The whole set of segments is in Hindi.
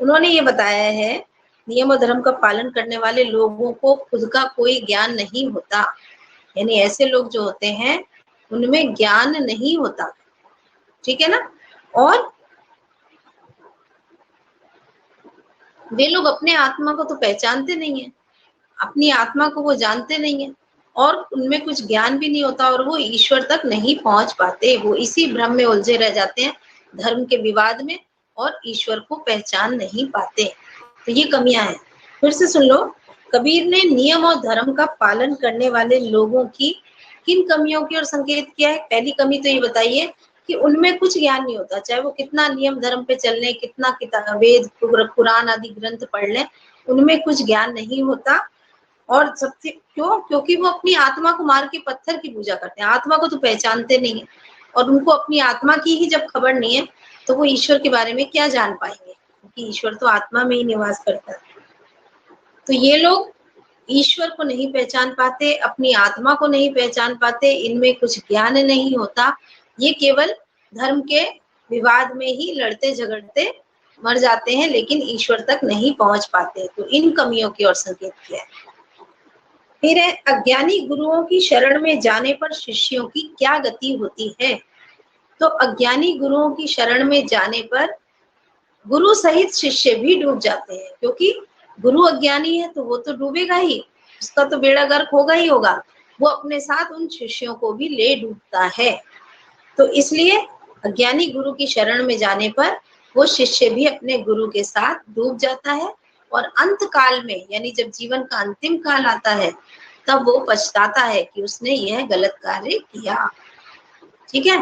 उन्होंने ये बताया है, नियम और धर्म का पालन करने वाले लोगों को खुद का कोई ज्ञान नहीं होता। यानी ऐसे लोग जो होते हैं उनमें ज्ञान नहीं होता, ठीक है ना। और वे लोग अपने आत्मा को तो पहचानते नहीं है, अपनी आत्मा को वो जानते नहीं है, और उनमें कुछ ज्ञान भी नहीं होता, और वो ईश्वर तक नहीं पहुंच पाते। वो इसी भ्रम में उलझे रह जाते हैं, धर्म के विवाद में, और ईश्वर को पहचान नहीं पाते। तो ये कमियां हैं। फिर से सुन लो, कबीर ने नियम और धर्म का पालन करने वाले लोगों की किन कमियों की ओर संकेत किया है। पहली कमी तो ये बताइए कि उनमें कुछ ज्ञान नहीं होता, चाहे वो कितना नियम धर्म पे चल लें, कितना किताब वेद कुरान आदि ग्रंथ पढ़ लें, उनमें कुछ ज्ञान नहीं होता। और सबसे क्यों? क्योंकि वो अपनी आत्मा को मार के पत्थर की पूजा करते हैं, आत्मा को तो पहचानते नहीं है, और उनको अपनी आत्मा की ही जब खबर नहीं है तो वो ईश्वर के बारे में क्या जान पाएंगे, क्योंकि ईश्वर तो आत्मा में ही निवास करता है। तो ये लोग ईश्वर को नहीं पहचान पाते, अपनी आत्मा को नहीं पहचान पाते, इनमें कुछ ज्ञान नहीं होता, ये केवल धर्म के विवाद में ही लड़ते झगड़ते मर जाते हैं, लेकिन ईश्वर तक नहीं पहुंच पाते। तो इन कमियों की ओर संकेत किया है। फिर है, अज्ञानी गुरुओं की शरण में जाने पर शिष्यों की क्या गति होती है। तो अज्ञानी गुरुओं की शरण में जाने पर गुरु सहित शिष्य भी डूब जाते हैं, क्योंकि गुरु अज्ञानी है तो वो तो डूबेगा ही, उसका तो बेड़ा गर्क होगा ही होगा, वो अपने साथ उन शिष्यों को भी ले डूबता है। तो इसलिए अज्ञानी गुरु की शरण में जाने पर वो शिष्य भी अपने गुरु के साथ डूब जाता है, और अंत काल में, यानी जब जीवन का अंतिम काल आता है, तब वो पछताता है कि उसने यह गलत कार्य किया। ठीक है,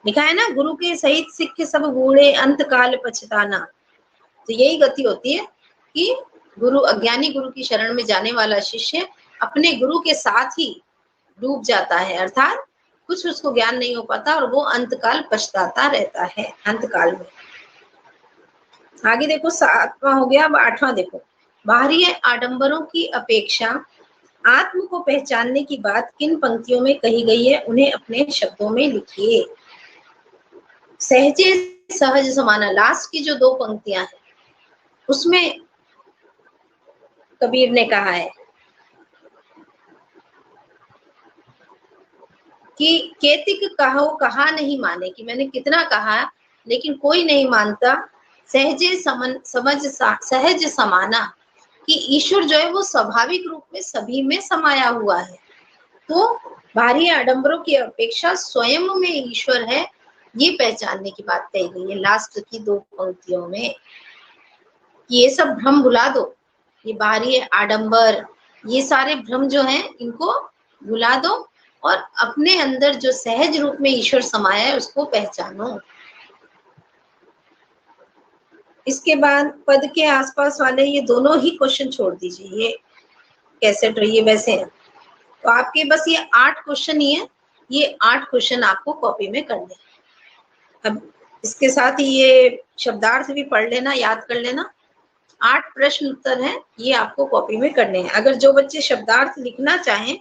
लिखा है ना, गुरु के सहित सिख सब बूढ़े अंत काल पछताना। तो यही गति होती है कि गुरु, अज्ञानी गुरु की शरण में जाने वाला शिष्य अपने गुरु के साथ ही डूब जाता है, अर्थात कुछ उसको ज्ञान नहीं हो पाता, और वो अंतकाल पछताता रहता है अंतकाल में। आगे देखो, 7वां हो गया, अब 8वां देखो। बाहरी आडंबरों की अपेक्षा आत्म को पहचानने की बात किन पंक्तियों में कही गई है, उन्हें अपने शब्दों में लिखिए। सहजे सहज समाना, लास्ट की जो 2 पंक्तियां हैं उसमें कबीर ने कहा है कि केतिक कहो कहा नहीं माने, कि मैंने कितना कहा लेकिन कोई नहीं मानता। सहजे सहज समाना, कि ईश्वर जो है वो स्वाभाविक रूप में सभी में समाया हुआ है। तो बाहरी आडंबरों की अपेक्षा स्वयं में ईश्वर है, ये पहचानने की बात कही गई है लास्ट की 2 पंक्तियों में। ये सब भ्रम भुला दो, ये बाहरी आडंबर, ये सारे भ्रम जो हैं इनको भुला दो, और अपने अंदर जो सहज रूप में ईश्वर समाया है उसको पहचानो। इसके बाद पद के आसपास वाले ये दोनों ही क्वेश्चन छोड़ दीजिए, ये कैसेट और ये वैसे हैं। तो आपके बस ये 8 क्वेश्चन ही है, ये 8 क्वेश्चन आपको कॉपी में करने हैं। अब इसके साथ ही ये शब्दार्थ भी पढ़ लेना, याद कर लेना। 8 प्रश्न उत्तर हैं, ये आपको कॉपी में करने हैं। अगर जो बच्चे शब्दार्थ लिखना चाहें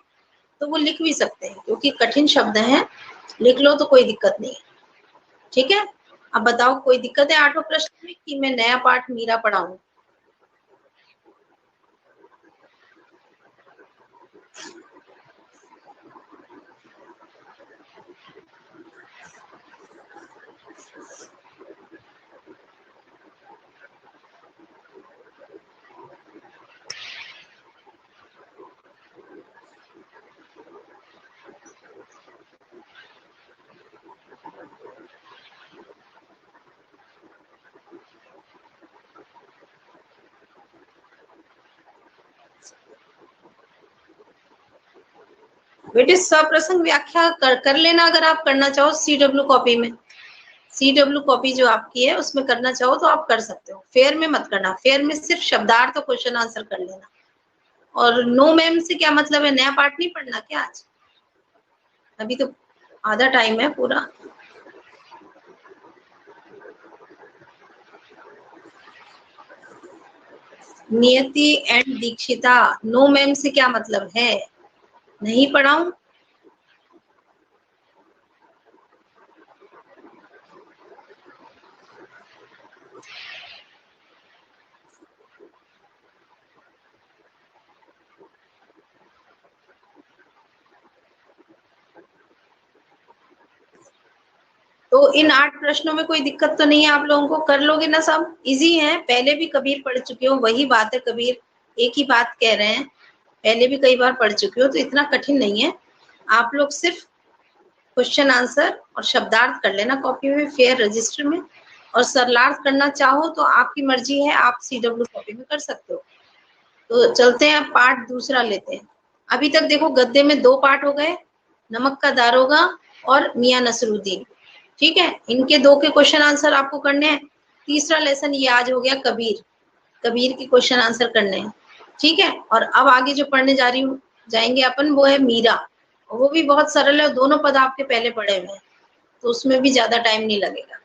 तो वो लिख भी सकते हैं, क्योंकि कठिन शब्द हैं, लिख लो तो कोई दिक्कत नहीं है। ठीक है, अब बताओ कोई दिक्कत है 8 प्रश्न में, कि मैं नया पाठ मीरा पढ़ाऊं? बेटे सप्रसंग व्याख्या कर लेना, अगर आप करना चाहो CW कॉपी में। CW कॉपी जो आपकी है उसमें करना चाहो तो आप कर सकते हो, फेयर में मत करना। फेयर में सिर्फ शब्दार्थ और क्वेश्चन आंसर कर लेना। और नो मैम से क्या मतलब है, नया पाठ नहीं पढ़ना क्या आज? अभी तो आधा टाइम है पूरा। नियति एंड दीक्षिता, नो मैम से क्या मतलब है, नहीं पढ़ाऊं? तो इन 8 प्रश्नों में कोई दिक्कत तो नहीं है आप लोगों को? कर लोगे ना सब? इजी है, पहले भी कबीर पढ़ चुके हो, वही बात है, कबीर एक ही बात कह रहे हैं, पहले भी कई बार पढ़ चुके हो, तो इतना कठिन नहीं है। आप लोग सिर्फ क्वेश्चन आंसर और शब्दार्थ कर लेना कॉपी में, फेयर रजिस्टर में, और सरलार्थ करना चाहो तो आपकी मर्जी है, आप CW कॉपी में कर सकते हो। तो चलते हैं, अब पार्ट दूसरा लेते हैं। अभी तक देखो गद्दे में 2 पार्ट हो गए, नमक का दारोगा और मियां नसरुद्दीन, ठीक है। इनके 2 के क्वेश्चन आंसर आपको करने हैं। तीसरा लेसन ये आज हो गया कबीर, कबीर के क्वेश्चन आंसर करने हैं, ठीक है। और अब आगे जो पढ़ने जा रही हूँ जाएंगे अपन, वो है मीरा, वो भी बहुत सरल है, दोनों पद आपके पहले पढ़े हुए हैं, तो उसमें भी ज्यादा टाइम नहीं लगेगा।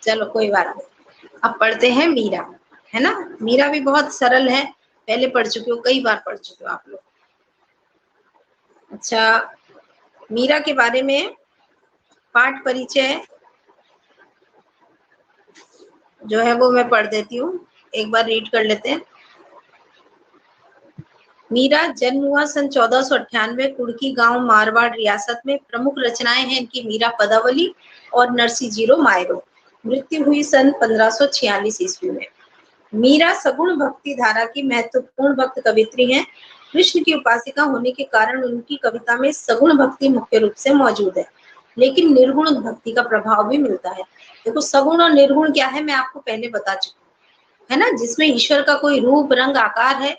चलो कोई बात नहीं, अब पढ़ते हैं मीरा, है ना। मीरा भी बहुत सरल है, पहले पढ़ चुके हो, कई बार पढ़ चुके हो आप लोग। अच्छा, मीरा के बारे में पाठ परिचय जो है वो मैं पढ़ देती हूँ, एक बार रीड कर लेते हैं। मीरा जन्म हुआ सन 1498, कुड़की गांव, मारवाड़ रियासत में। प्रमुख रचनाएं हैं इनकी मीरा पदावली और नरसी जीरो मायरो। मृत्यु हुई सन 1546 ईस्वी में। मीरा सगुण भक्ति धारा की महत्वपूर्ण भक्त कवित्री हैं। कृष्ण की उपासिका होने के कारण उनकी कविता में सगुण भक्ति मुख्य रूप से मौजूद है, लेकिन निर्गुण भक्ति का प्रभाव भी मिलता है। देखो सगुण और निर्गुण क्या है, मैं आपको पहले बता चुकी हूँ, है ना। जिसमें ईश्वर का कोई रूप रंग आकार है,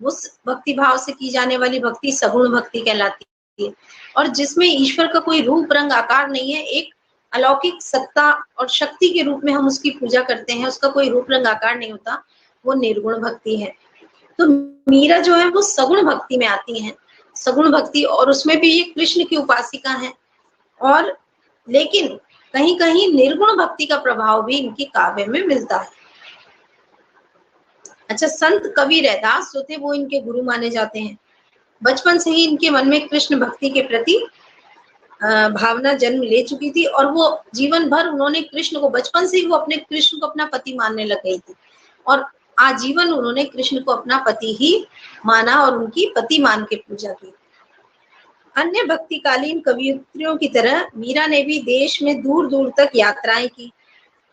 उस भक्ति भाव से की जाने वाली भक्ति सगुण भक्ति कहलाती है। और जिसमें ईश्वर का कोई रूप रंग आकार नहीं है, एक अलौकिक सत्ता और शक्ति के रूप में हम उसकी पूजा करते हैं, उसका कोई रूप रंग आकार नहीं होता, वो निर्गुण भक्ति है। तो मीरा जो है वो सगुण भक्ति में आती है, सगुण भक्ति, और उसमें भी ये कृष्ण की उपासिका है। और लेकिन कहीं कहीं निर्गुण भक्ति का प्रभाव भी इनकी काव्य में मिलता है। अच्छा, संत कवि रैदास जो थे वो इनके गुरु माने जाते हैं। बचपन से ही इनके मन में कृष्ण भक्ति के प्रति भावना जन्म ले चुकी थी, और वो जीवन भर उन्होंने कृष्ण को, बचपन से ही वो अपने कृष्ण को अपना पति मानने लग गई थी, और आजीवन उन्होंने कृष्ण को अपना पति ही माना और उनकी पति मान के पूजा की। अन्य भक्तिकालीन कवियत्रियों की तरह मीरा ने भी देश में दूर दूर तक यात्राएं की।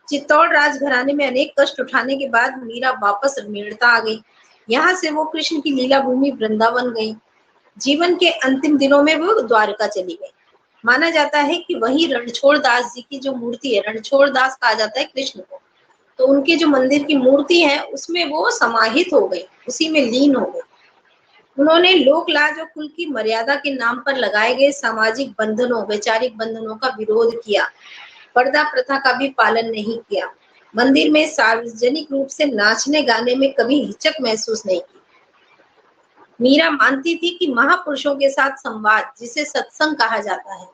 चित्तौड़ राजघराने में अनेक कष्ट उठाने के बाद मीरा वापस मेड़ता आ गई। यहाँ से वो कृष्ण की लीला भूमि वृंदावन गई। जीवन के अंतिम दिनों में वो द्वारका चली गई। माना जाता है कि वही रणछोड़ दास जी की जो मूर्ति है, रणछोड़ दास कहा जाता है कृष्ण को, तो उनके जो मंदिर की मूर्ति है उसमें वो समाहित हो गई, उसी में लीन हो गई। उन्होंने लोक लाज और कुल की मर्यादा के नाम पर लगाए गए सामाजिक बंधनों, वैचारिक बंधनों का विरोध किया। पर्दा प्रथा का भी पालन नहीं किया। मंदिर में सार्वजनिक रूप से नाचने गाने में कभी हिचक महसूस नहीं की। मीरा मानती थी कि महापुरुषों के साथ संवाद, जिसे सत्संग कहा जाता है,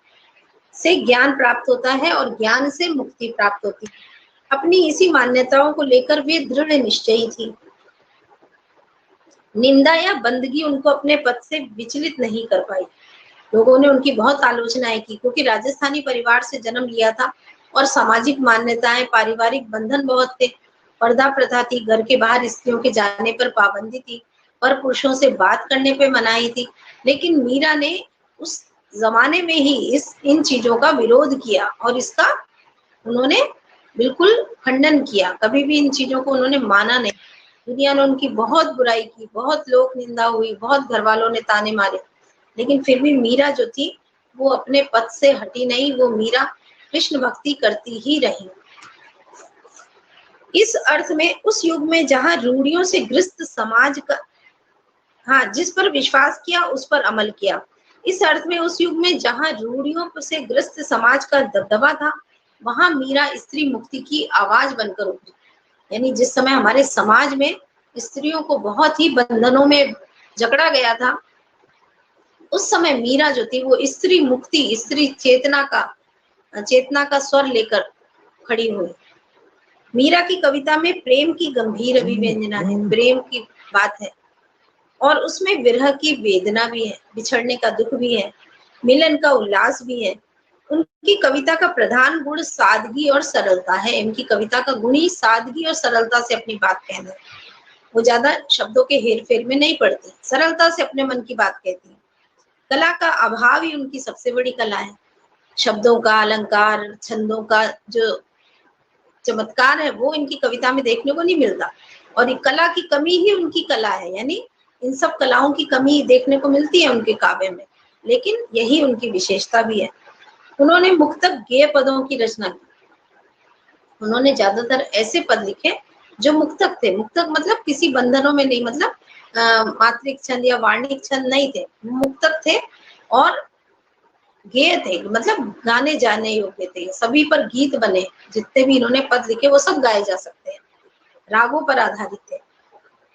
से ज्ञान प्राप्त होता है और ज्ञान से मुक्ति प्राप्त होती है। अपनी इसी मान्यताओं को लेकर वे दृढ़ निश्चयी थी। निंदा या बंदगी उनको अपने पद से विचलित नहीं कर पाई। लोगों ने उनकी बहुत आलोचनाएं की, क्योंकि राजस्थानी परिवार से जन्म लिया था और सामाजिक मान्यताएं, पारिवारिक बंधन बहुत थे। पर्दा प्रथा थी, घर के बाहर स्त्रियों के जाने पर पाबंदी थी, पर पुरुषों से बात करने पे मनाही थी। लेकिन मीरा ने उस जमाने में ही इन चीजों का विरोध किया और इसका उन्होंने बिल्कुल खंडन किया। कभी भी इन चीजों को उन्होंने माना नहीं। दुनिया ने उनकी बहुत बुराई की, बहुत लोक निंदा हुई, बहुत घर वालों ने ताने मारे, लेकिन फिर भी मीरा जो थी वो अपने पद से हटी नहीं। वो मीरा कृष्ण भक्ति करती ही रही। इस अर्थ में उस युग में जहां रूढ़ियों से ग्रस्त समाज का, हाँ, जिस पर विश्वास किया उस पर अमल किया। इस अर्थ में उस युग में जहां रूढ़ियों से ग्रस्त समाज का दबदबा था, वहां मीरा स्त्री मुक्ति की आवाज बनकर उठी। यानी जिस समय हमारे समाज में स्त्रियों को बहुत ही बंधनों में जकड़ा गया था, उस समय मीरा जो थी वो स्त्री मुक्ति, स्त्री चेतना का स्वर लेकर खड़ी हुई। मीरा की कविता में प्रेम की गंभीर अभिव्यंजना है, प्रेम की बात है, और उसमें विरह की वेदना भी है, बिछड़ने का दुख भी है, मिलन का उल्लास भी है। उनकी कविता का प्रधान गुण सादगी और सरलता है। इनकी कविता का गुण ही सादगी और सरलता से अपनी बात कहना है। वो ज्यादा शब्दों के हेर फेर में नहीं पड़ती, सरलता से अपने मन की बात कहती है। कला का अभाव ही उनकी सबसे बड़ी कला है। शब्दों का अलंकार, छंदों का जो चमत्कार है वो इनकी कविता में देखने को नहीं मिलता, और ये कला की कमी ही उनकी कला है। यानी इन सब कलाओं की कमी देखने को मिलती है उनके काव्य में, लेकिन यही उनकी विशेषता भी है। उन्होंने मुक्तक गेय पदों की रचना की। उन्होंने ज्यादातर ऐसे पद लिखे जो मुक्तक थे। मुक्तक मतलब किसी बंधनों में नहीं, मतलब मात्रिक छंद या वार्णिक छंद नहीं थे, मुक्तक थे और गेय थे, मतलब गाने जाने योग्य थे। सभी पर गीत बने, जितने भी इन्होंने पद लिखे वो सब गाए जा सकते हैं। रागों पर आधारित थे।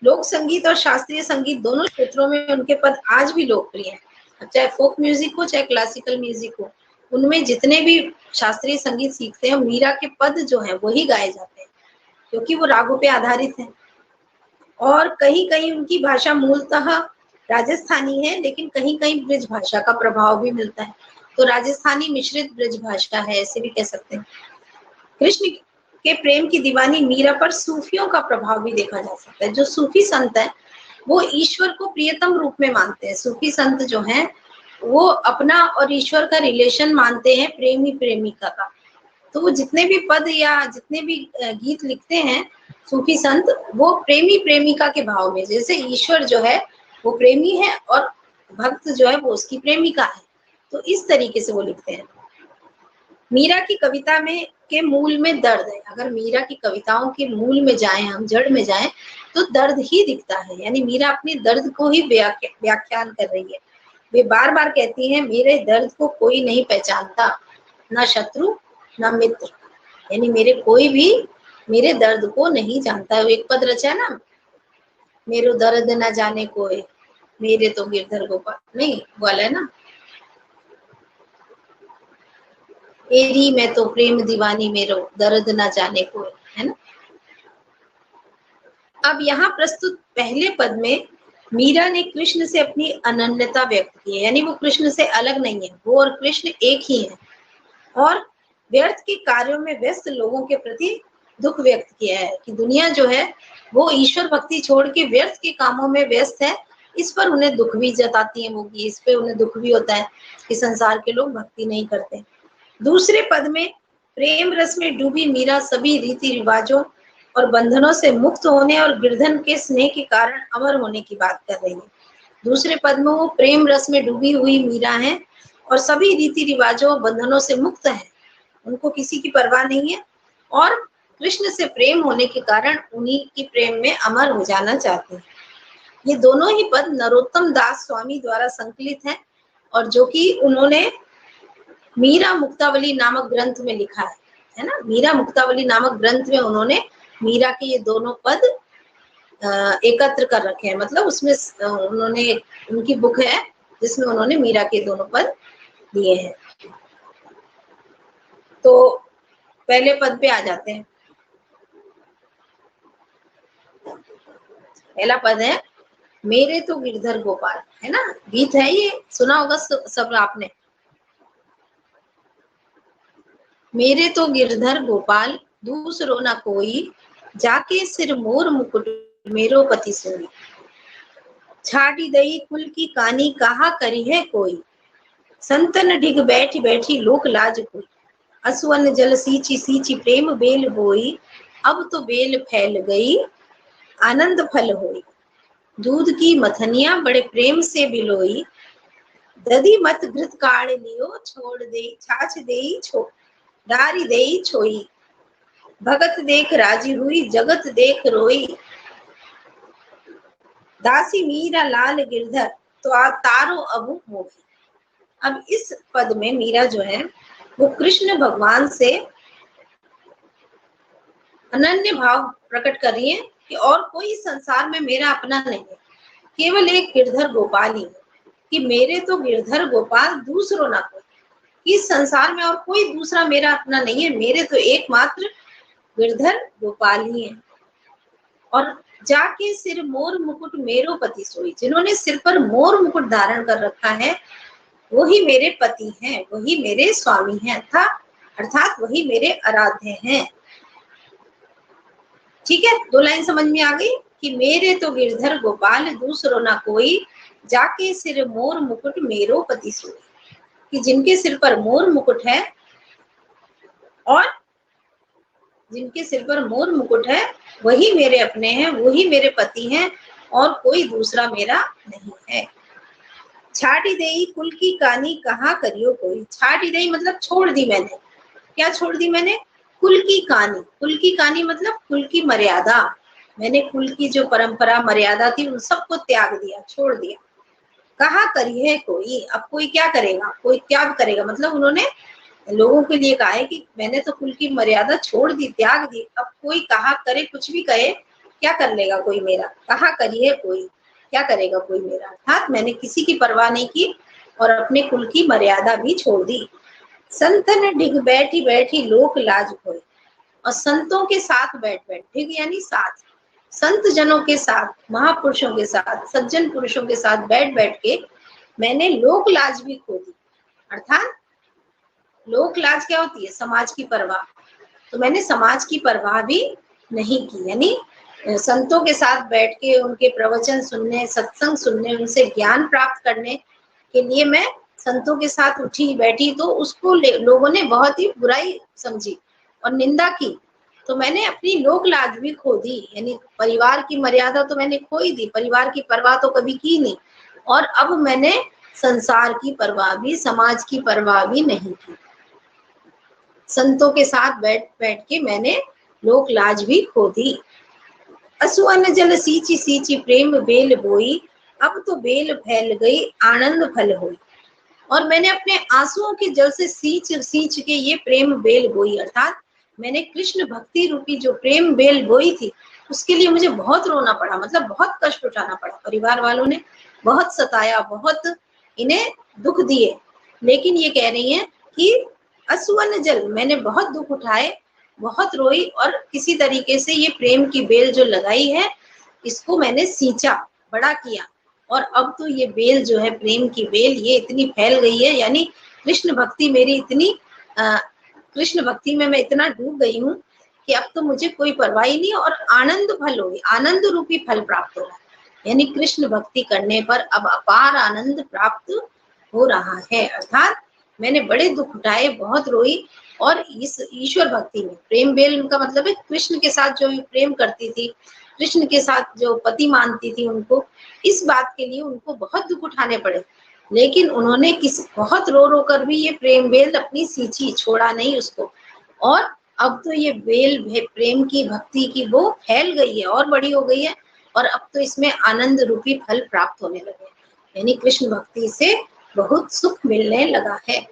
लोक संगीत और शास्त्रीय संगीत दोनों क्षेत्रों में उनके पद आज भी लोकप्रिय हैं। चाहे फोक म्यूजिक हो, चाहे क्लासिकल म्यूजिक हो, उनमें जितने भी शास्त्रीय संगीत सीखते हैं, मीरा के पद जो हैं वही गाए जाते हैं, क्योंकि वो रागों पे आधारित हैं। और कहीं कहीं उनकी भाषा मूलतः राजस्थानी है, लेकिन कहीं कहीं ब्रज भाषा का प्रभाव भी मिलता है। तो राजस्थानी मिश्रित ब्रज भाषा है, ऐसे भी कह सकते हैं। कृष्ण के प्रेम की दीवानी मीरा पर सूफियों का प्रभाव भी देखा जा सकता है। जो सूफी संत है वो ईश्वर को प्रियतम रूप में मानते हैं। सूफी संत जो हैं वो अपना और ईश्वर का रिलेशन मानते हैं, प्रेमी प्रेमिका का। तो वो जितने भी पद या जितने भी गीत लिखते हैं सूफी संत, वो प्रेमी प्रेमिका के भाव में, जैसे ईश्वर जो है वो प्रेमी है और भक्त जो है वो उसकी प्रेमिका है, तो इस तरीके से वो लिखते हैं। मीरा की कविता में के मूल में दर्द है। अगर मीरा की कविताओं के मूल में जाएं, हम जड़ में जाएं, तो दर्द ही दिखता है। यानी मीरा अपने दर्द को ही व्याख्यान कर रही है। वे बार बार कहती हैं, मेरे दर्द को कोई नहीं पहचानता, ना शत्रु ना मित्र। यानी मेरे कोई भी मेरे दर्द को नहीं जानता है। एक पद रचा है ना, मेरो दर्द ना जाने कोई, मेरे तो गिरधर गोपाल, नहीं वाला है ना, एरी मैं तो प्रेम दीवानी, मेरो दर्द ना जाने कोई, है ना। अब यहाँ प्रस्तुत पहले पद में मीरा ने कृष्ण से अपनी अनन्यता व्यक्त की है। यानी वो कृष्ण से अलग नहीं है, वो और कृष्ण एक ही है। और व्यर्थ के कार्यों में व्यस्त लोगों के प्रति दुख व्यक्त किया है कि दुनिया जो है वो ईश्वर भक्ति छोड़ के व्यर्थ के कामों में व्यस्त है। इस पर उन्हें दुख भी जताती है वो, इस पे उन्हें दुख भी होता है कि संसार के लोग भक्ति नहीं करते। दूसरे पद में प्रेम रस में डूबी मीरा सभी रीति रिवाजों और बंधनों से मुक्त होने और गिरधन के स्नेह के कारण अमर होने की बात कर रही है। दूसरे पद में वो प्रेम रस में डूबी हुई मीरा है और सभी रीति रिवाजों और बंधनों से मुक्त है, उनको किसी की परवाह नहीं है, और कृष्ण से प्रेम होने के कारण उन्हीं की प्रेम में अमर हो जाना चाहते हैं। ये दोनों ही पद नरोत्तम दास स्वामी द्वारा संकलित हैं, और जो कि उन्होंने मीरा मुक्तावली नामक ग्रंथ में लिखा है ना। मीरा मुक्तावली नामक ग्रंथ में उन्होंने मीरा के ये दोनों पद एकत्र कर रखे हैं। मतलब उसमें उन्होंने, उनकी बुक है जिसमें उन्होंने मीरा के दोनों पद दिए हैं। तो पहले पद पे आ जाते हैं। पहला पद है, मेरे तो गिरधर गोपाल, है ना, गीत है ये, सुना होगा सब आपने। मेरे तो गिरधर गोपाल दूसरो न कोई, जाके सिर मोर मुकुट मेरो पति सोई। छाटी दई कुल की कानी कहा करी है कोई, संतन डिग बैठी बैठी लोक लाज कोई। असुवन जल सींची सींची प्रेम बेल बोई, अब तो बेल फैल गई आनंद फल होई। दूध की मथनिया बड़े प्रेम से बिलोई, दधी मत घृत काढ़ लियो छोड़ दे छाछ देई छो डारी देई छोई। भगत देख राजी हुई जगत देख रोई, दासी मीरा लाल गिरधर तो तारो अबू मोही। अब इस पद में मीरा जो है वो कृष्ण भगवान से अनन्य भाव प्रकट कर रही है कि और कोई संसार में मेरा अपना नहीं है, केवल एक गिरधर गोपाल ही है। कि मेरे तो गिरधर गोपाल दूसरो ना कोई, इस संसार में और कोई दूसरा मेरा अपना नहीं है, मेरे तो एकमात्र गिरधर गोपाल ही है। और जाके सिर मोर मुकुट मेरो पति सोई, जिन्होंने सिर पर मोर मुकुट धारण कर रखा है वही मेरे पति हैं, वही मेरे स्वामी हैं, अर्थात वही मेरे आराध्य हैं। ठीक है, 2 लाइन समझ में आ गई कि मेरे तो गिरधर गोपाल दूसरो ना कोई, जाके सिर मोर मुकुट मेरो पति सोई। कि जिनके सिर पर मोर मुकुट है, और जिनके सिर पर मोर मुकुट है वही मेरे अपने हैं, वही मेरे पति हैं, और कोई दूसरा मेरा नहीं है। छाटी देई कुल की कानी कहाँ करियो कोई। छाटी देई मतलब छोड़ दी मैंने। क्या छोड़ दी मैंने? कुल की कहानी। कुल की कहानी मतलब कुल की मर्यादा। मैंने कुल की जो परंपरा मर्यादा थी उन सबको त्याग दिया, छोड़ दिया। कहा करिए कोई, अब कोई क्या करेगा, कोई क्या करेगा, मतलब उन्होंने लोगों के लिए कहा है कि मैंने तो कुल की मर्यादा छोड़ दी, त्याग दी, अब कोई कहा करे, कुछ भी कहे, क्या कर लेगा कोई मेरा। कहा करिए कोई, क्या करेगा कोई मेरा, अर्थात मैंने किसी की परवाह नहीं की और अपने कुल की मर्यादा भी छोड़ दी। संतन डिग बैठी बैठी लोक लाज खोई। और संतों के साथ बैठ बैठ, डिग यानी साथ, संत जनों के साथ, महापुरुषों के साथ, सज्जन पुरुषों के साथ बैठ बैठ के मैंने लोक लाज भी खो दी। अर्थात लोक लाज क्या होती है? समाज की परवाह। तो मैंने समाज की परवाह भी नहीं की, यानी संतों के साथ बैठ के उनके प्रवचन सुनने, सत्संग सुनने, उनसे ज्ञान प्राप्त करने के लिए मैं संतों के साथ उठी बैठी, तो उसको लोगों ने बहुत ही बुराई समझी और निंदा की। तो मैंने अपनी लोक लाज भी खो दी, यानी परिवार की मर्यादा तो मैंने खो ही दी, परिवार की परवाह तो कभी की नहीं, और अब मैंने संसार की परवाह भी, समाज की परवाह भी नहीं की। संतों के साथ बैठ बैठ के मैंने लोक लाज भी खो दी। असुअन जल सींची सींची प्रेम बेल बोई, अब तो बेल फैल गई आनंद फल हुई। और मैंने अपने आंसुओं के जल से सींच सींच के ये प्रेम बेल बोई, अर्थात मैंने कृष्ण भक्ति रूपी जो प्रेम बेल बोई थी उसके लिए मुझे बहुत रोना पड़ा, मतलब बहुत कष्ट उठाना पड़ा। परिवार वालों ने बहुत सताया, बहुत इन्हें दुख दिए, लेकिन ये कह रही हैं कि असुअन जल, मैंने बहुत दुख उठाए, बहुत रोई, और किसी तरीके से ये प्रेम की बेल जो लगाई है इसको मैंने सींचा, बड़ा किया, और अब तो ये बेल जो है, प्रेम की बेल, ये इतनी फैल गई है, यानी कृष्ण भक्ति मेरी इतनी कृष्ण भक्ति में मैं इतना डूब गई हूँ कि अब तो मुझे कोई परवाह नहीं, और आनंद फल होगी, आनंद रूपी फल प्राप्त हो रहा है। यानी कृष्ण भक्ति करने पर अब अपार आनंद प्राप्त हो रहा है। अर्थात मैंने बड़े दुख उठाए, बहुत रोई, और इस ईश्वर भक्ति में प्रेम बेल उनका मतलब है कृष्ण के साथ जो प्रेम करती थी, कृष्ण के साथ जो पति मानती थी उनको, इस बात के लिए उनको बहुत दुख उठाने पड़े, लेकिन उन्होंने बहुत रो रो कर भी ये प्रेम बेल अपनी सींची, छोड़ा नहीं उसको। और अब तो ये बेल प्रेम की, भक्ति की, वो फैल गई है और बड़ी हो गई है, और अब तो इसमें आनंद रूपी फल प्राप्त होने लगे, यानी कृष्ण भक्ति से बहुत सुख मिलने लगा है।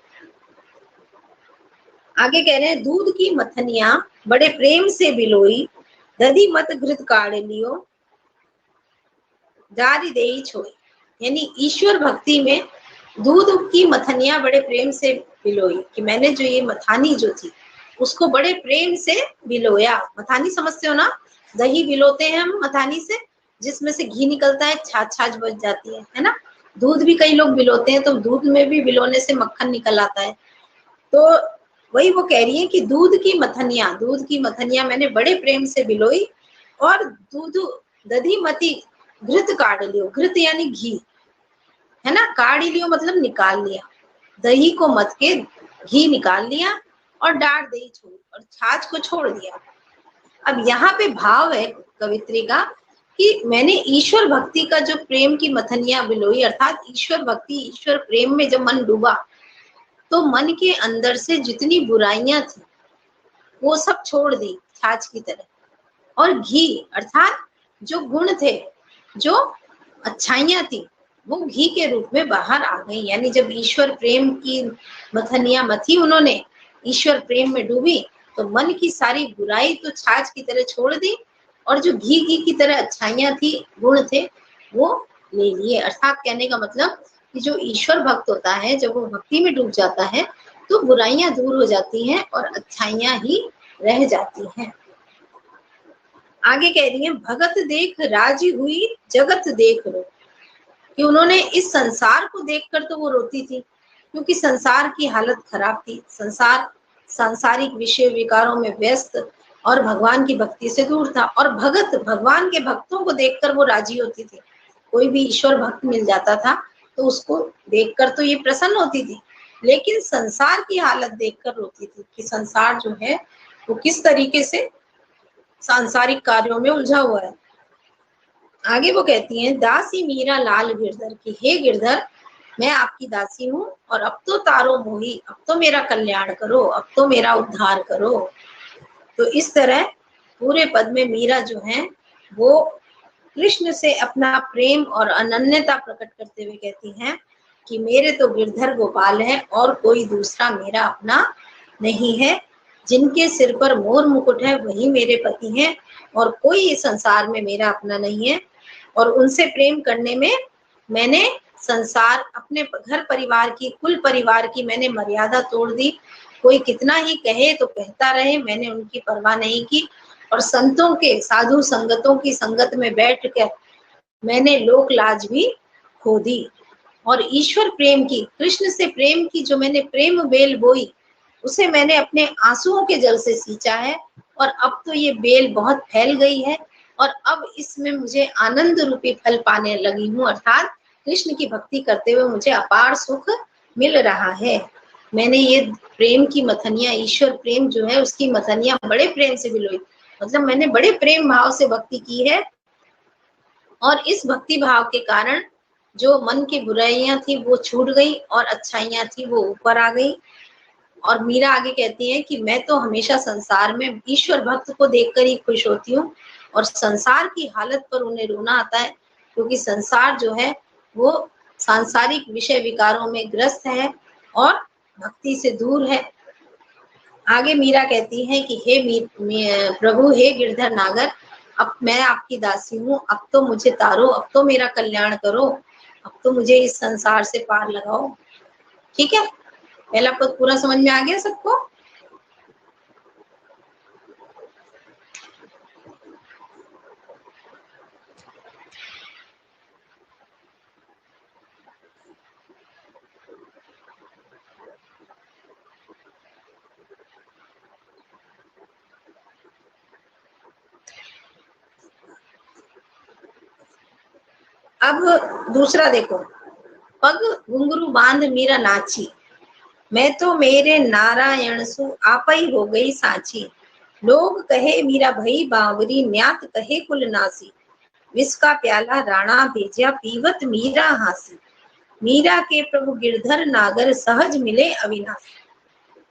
आगे कह रहे हैं, दूध की मथनिया बड़े प्रेम से बिलोई, दधी मत घृत काढ़ लियो, जारी देई छोई। यानी ईश्वर भक्ति में दूध की मथनिया बड़े प्रेम से बिलोई, कि मैंने जो ये मथानी जो थी उसको बड़े प्रेम से बिलोया। मथानी समझते हो ना? दही बिलोते हैं हम मथानी से, जिसमें से घी निकलता है, छाछ छाछ बच जाती है ना? दूध भी कई लोग बिलोते हैं, तो दूध में भी बिलोने से मक्खन निकल आता है। तो वही वो कह रही है कि दूध की मथनिया मैंने बड़े प्रेम से बिलोई, और दूध दधी मती घृत काढ़ लियो, घृत यानी घी है ना, काढ़ लियो मतलब निकाल लिया, दही को मत के घी निकाल लिया, और डाढ़ दही छोड़, और छाछ को छोड़ दिया। अब यहाँ पे भाव है कवित्री का कि मैंने ईश्वर भक्ति का जो प्रेम की मथनिया बिलोई, अर्थात ईश्वर भक्ति, ईश्वर प्रेम में जब मन डूबा तो मन के अंदर से जितनी बुराइयां थी वो सब छोड़ दी छाछ की तरह, और घी अर्थात जो गुण थे, जो अच्छाइयां थी, वो घी के रूप में बाहर आ गई। यानी जब ईश्वर प्रेम की मथनिया मथी उन्होंने, ईश्वर प्रेम में डूबी, तो मन की सारी बुराई तो छाछ की तरह छोड़ दी, और जो घी की तरह अच्छाइयां थी, गुण थे, वो ले लिए। अर्थात कहने का मतलब कि जो ईश्वर भक्त होता है, जब वो भक्ति में डूब जाता है तो बुराइयां दूर हो जाती हैं और अच्छाइयां ही रह जाती हैं। आगे कह रही है, भगत देख राजी हुई जगत देख रो, कि उन्होंने इस संसार को देखकर तो वो रोती थी, क्योंकि संसार की हालत खराब थी। संसार सांसारिक विषय विकारों में व्यस्त और भगवान की भक्ति से दूर था। और भगत भगवान के भक्तों को देखकर वो राजी होती थी। कोई भी ईश्वर भक्त मिल जाता था तो उसको देखकर तो ये प्रसन्न होती थी, लेकिन संसार की हालत देखकर रोती थी कि संसार जो है वो किस तरीके से सांसारिक कार्यों में उलझा हुआ है। आगे वो कहती हैं, दासी मीरा लाल गिरधर की, हे गिरधर मैं आपकी दासी हूँ और अब तो तारो मोही, अब तो मेरा कल्याण करो, अब तो मेरा उद्धार करो। तो इस तरह पूरे पद में मीरा जो है वो कृष्ण से अपना प्रेम और अनन्यता प्रकट करते हुए कहती हैं कि मेरे तो गिरधर गोपाल है और कोई दूसरा मेरा अपना नहीं है। जिनके सिर पर मोर मुकुट है वही मेरे पति हैं और कोई इस संसार में मेरा अपना नहीं है। और उनसे प्रेम करने में मैंने संसार, अपने घर परिवार की, कुल परिवार की मैंने मर्यादा तोड़ दी। कोई कितना ही कहे तो कहता रहे, मैंने उनकी परवाह नहीं की। और संतों के, साधु संगतों की संगत में बैठ कर मैंने लोक लाज भी खो दी। और ईश्वर प्रेम की, कृष्ण से प्रेम की जो मैंने प्रेम बेल बोई, उसे मैंने अपने आंसुओं के जल से सींचा है। और अब तो ये बेल बहुत फैल गई है और अब इसमें मुझे आनंद रूपी फल पाने लगी हूँ, अर्थात कृष्ण की भक्ति करते हुए मुझे अपार सुख मिल रहा है। मैंने ये प्रेम की मथनिया, ईश्वर प्रेम जो है उसकी मथनिया बड़े प्रेम से बिलोई, मतलब मैंने बड़े प्रेम भाव से भक्ति की है। और इस भक्ति भाव के कारण जो मन की बुराइयां थी वो छूट गई और अच्छाइयां थी वो ऊपर आ गई। और मीरा आगे कहती है कि मैं तो हमेशा संसार में ईश्वर भक्त को देखकर ही खुश होती हूँ और संसार की हालत पर उन्हें रोना आता है, क्योंकि संसार जो है वो सांसारिक विषय विकारों में ग्रस्त है और भक्ति से दूर है। आगे मीरा कहती है कि हे प्रभु, हे गिरधर नागर, अब मैं आपकी दासी हूँ, अब तो मुझे तारो, अब तो मेरा कल्याण करो, अब तो मुझे इस संसार से पार लगाओ। ठीक है, पहला पद पूरा समझ में आ गया सबको? अब दूसरा देखो, पग घुंघरू बांध मीरा नाची, मैं तो मेरे नारायण सु आपई हो गई सांची। लोग कहे मीरा भई बावरी, न्यात कहे कुल नासी। विष का प्याला राणा भेजा, पीवत मीरा हासी। मीरा के प्रभु गिरधर नागर, सहज मिले अविनाशी।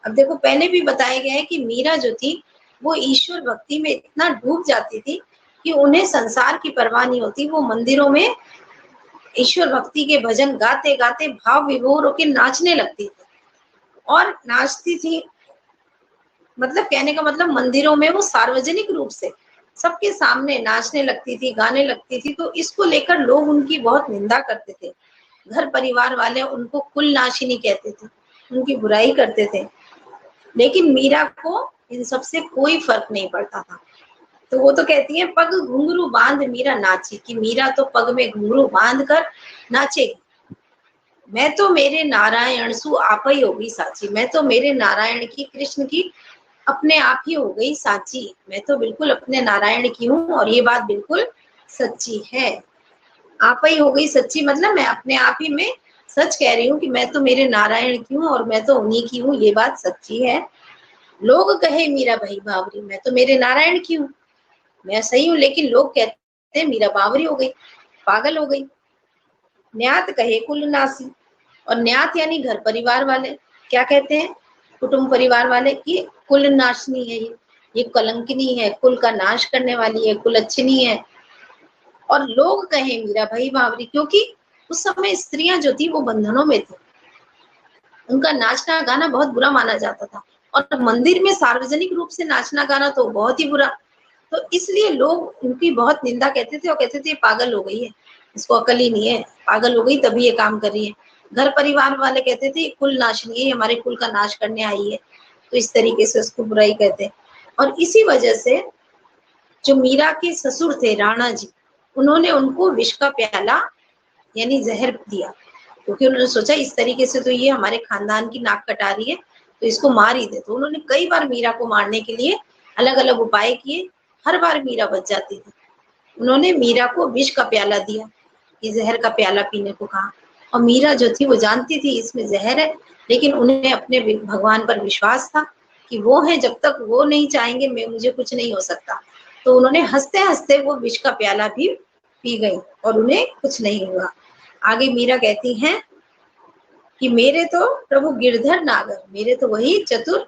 अब देखो, पहले भी बताया गया है कि मीरा जो थी वो ईश्वर भक्ति में इतना डूब जाती थी कि उन्हें संसार की परवाह नहीं होती। वो मंदिरों में ईश्वर भक्ति के भजन गाते गाते भाव विभोर होकर नाचने लगती थी और नाचती थी, मतलब कहने का मतलब मंदिरों में वो सार्वजनिक रूप से सबके सामने नाचने लगती थी, गाने लगती थी। तो इसको लेकर लोग उनकी बहुत निंदा करते थे। घर परिवार वाले उनको कुल नाशिनी कहते थे, उनकी बुराई करते थे। लेकिन मीरा को इन सबसे कोई फर्क नहीं पड़ता था। तो वो तो कहती है, पग घुंघरू बांध मीरा नाची, कि मीरा तो पग में घुंघरू बांध कर नाचेगी। मैं तो मेरे नारायण सु आप ही हो गई साची, मैं तो मेरे नारायण की, कृष्ण की अपने आप ही हो गई साची। मैं तो बिल्कुल अपने नारायण की हूँ और ये बात बिल्कुल सच्ची है। आप ही हो गई सच्ची मतलब मैं अपने आप ही में सच कह रही हूँ कि मैं तो मेरे नारायण की हूँ और मैं तो उन्हीं की हूँ, ये बात सच्ची है। लोग कहे मीरा भाई बावरी, मैं तो मेरे नारायण की हूँ, मैं सही हूँ, लेकिन लोग कहते हैं मीरा बावरी हो गई, पागल हो गई। न्यात कहे कुल नासी, और न्यात यानी घर परिवार वाले क्या कहते हैं, कुटुंब परिवार वाले, कि कुल नाशनी है, ये कलंकिनी है, कुल का नाश करने वाली है, कुल अच्छी है। और लोग कहे मीरा भाई बावरी, क्योंकि उस समय स्त्रियां जो थी वो बंधनों में थी, उनका नाचना गाना बहुत बुरा माना जाता था और मंदिर में सार्वजनिक रूप से नाचना गाना तो बहुत ही बुरा। तो इसलिए लोग उनकी बहुत निंदा कहते थे और कहते थे पागल हो गई है, इसको अकल ही नहीं है, पागल हो गई तभी ये काम कर रही है। घर परिवार वाले कहते थे कुल नाशनी है, हमारे कुल का नाश करने आई है, तो इस तरीके से उसको बुराई कहते। और इसी वजह से जो मीरा के ससुर थे राणा जी, उन्होंने उनको विष का प्याला यानी जहर दिया क्योंकि उन्होंने सोचा इस तरीके से तो ये हमारे खानदान की नाक कटा रही है, तो इसको मार ही दे। तो उन्होंने कई बार मीरा को मारने के लिए अलग अलग उपाय किए, हर बार मीरा बच जाती थी। उन्होंने मीरा को विष का प्याला दिया, ये जहर का प्याला पीने को कहा, और मीरा जो थी वो जानती थी इसमें जहर है, लेकिन उन्हें अपने भगवान पर विश्वास था कि वो है, जब तक वो नहीं चाहेंगे मैं मुझे कुछ नहीं हो सकता। तो उन्होंने हंसते हंसते वो विष का प्याला भी पी गई और उन्हें कुछ नहीं हुआ। आगे मीरा कहती हैं कि मेरे तो प्रभु गिरधर नागर, मेरे तो वही चतुर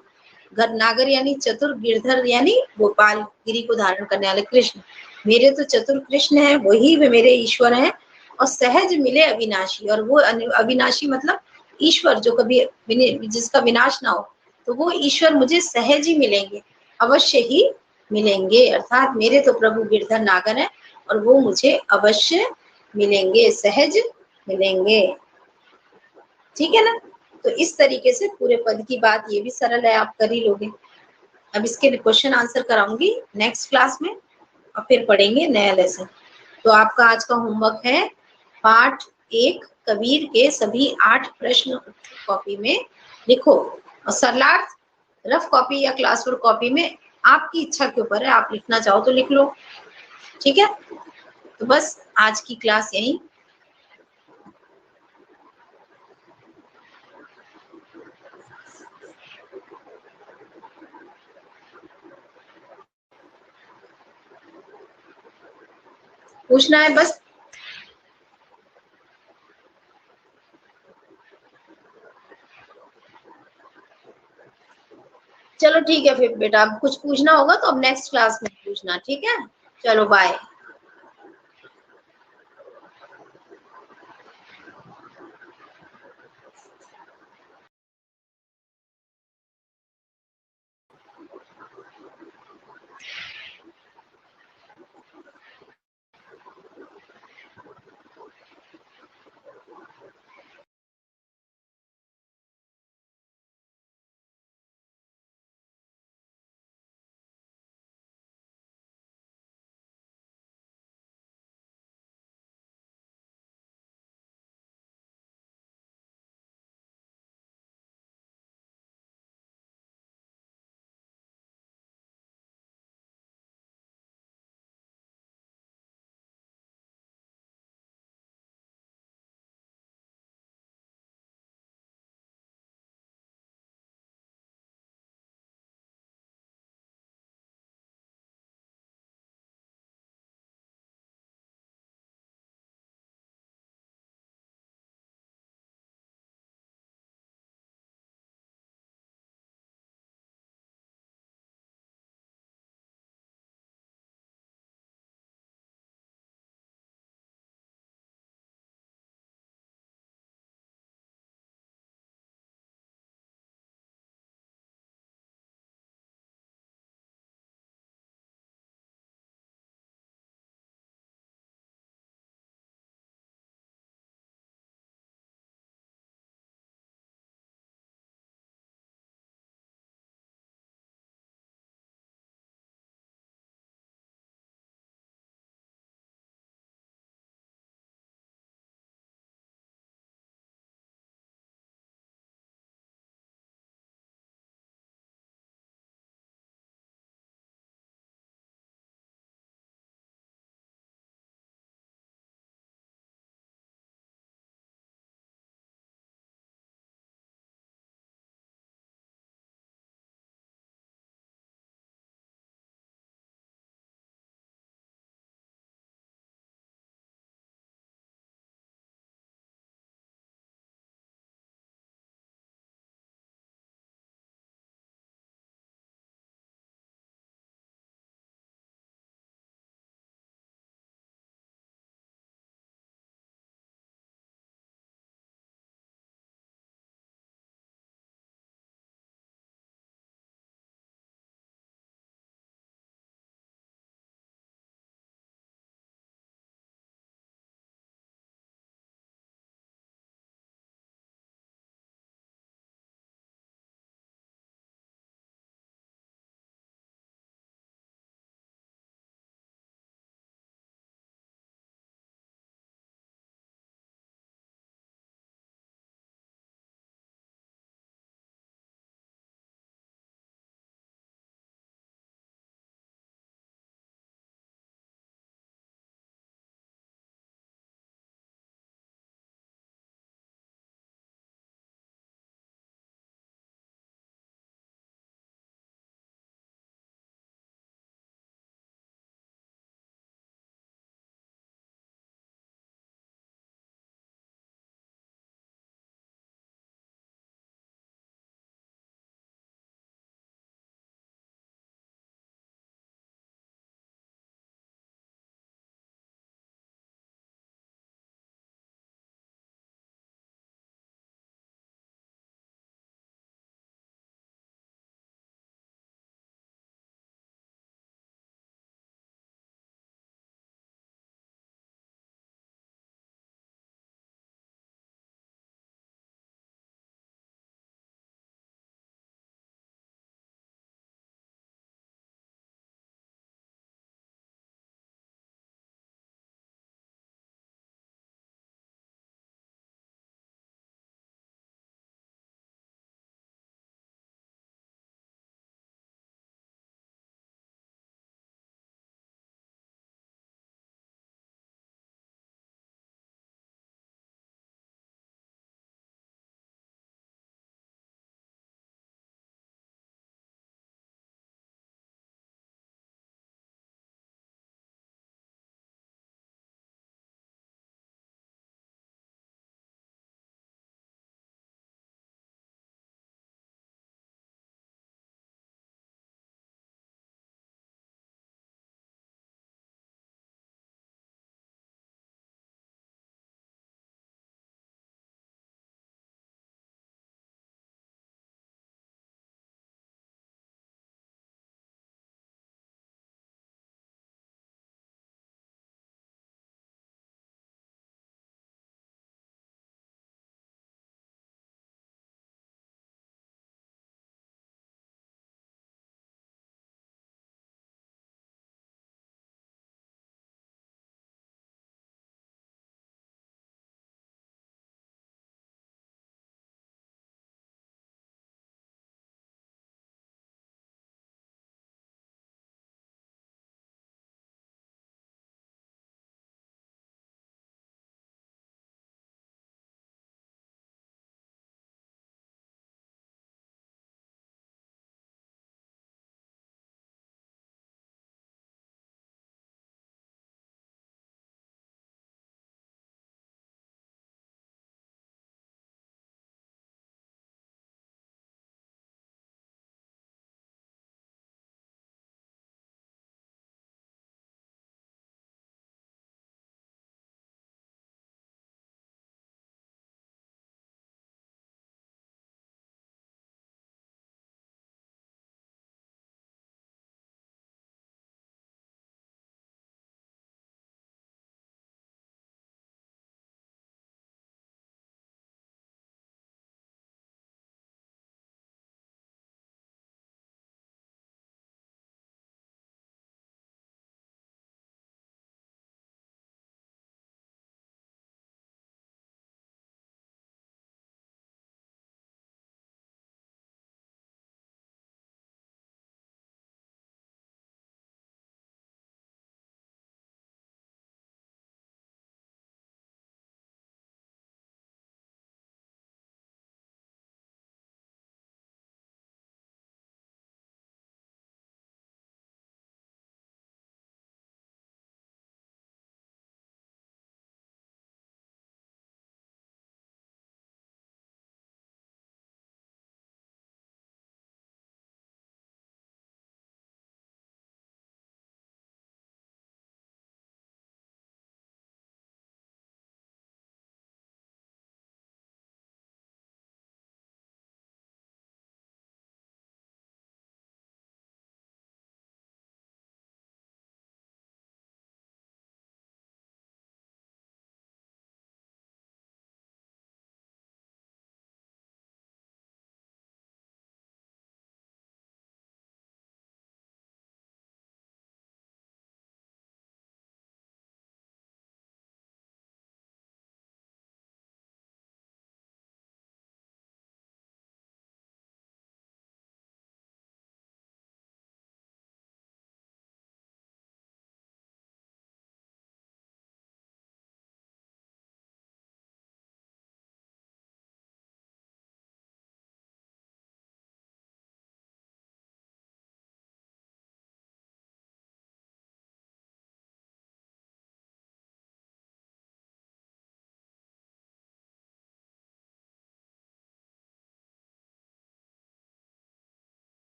नागर यानी चतुर, गिरधर यानी गोपाल, गिरी को धारण करने वाले कृष्ण, मेरे तो चतुर कृष्ण है, वही वे मेरे ईश्वर हैं। और सहज मिले अविनाशी, और वो अविनाशी मतलब ईश्वर जो कभी जिसका विनाश ना हो, तो वो ईश्वर मुझे सहज ही मिलेंगे, अवश्य ही मिलेंगे। अर्थात मेरे तो प्रभु गिरधर नागर है और वो मुझे अवश्य मिलेंगे, सहज मिलेंगे। ठीक है ना। तो इस तरीके से पूरे पद की बात ये भी सरल है, आप कर ही लोगे। अब इसके क्वेश्चन आंसर कराऊंगी नेक्स्ट क्लास में और फिर पढ़ेंगे नया लेसन। तो आपका आज का होमवर्क है पाठ 1 कबीर के सभी 8 प्रश्न कॉपी में लिखो, और सरलार्थ रफ कॉपी या क्लासवर्क कॉपी में आपकी इच्छा के ऊपर है, आप लिखना चाहो तो लिख लो। ठीक है, तो बस आज की क्लास यही। पूछना है बस। चलो ठीक है फिर बेटा, अब कुछ पूछना होगा तो अब नेक्स्ट क्लास में पूछना। ठीक है, चलो बाय।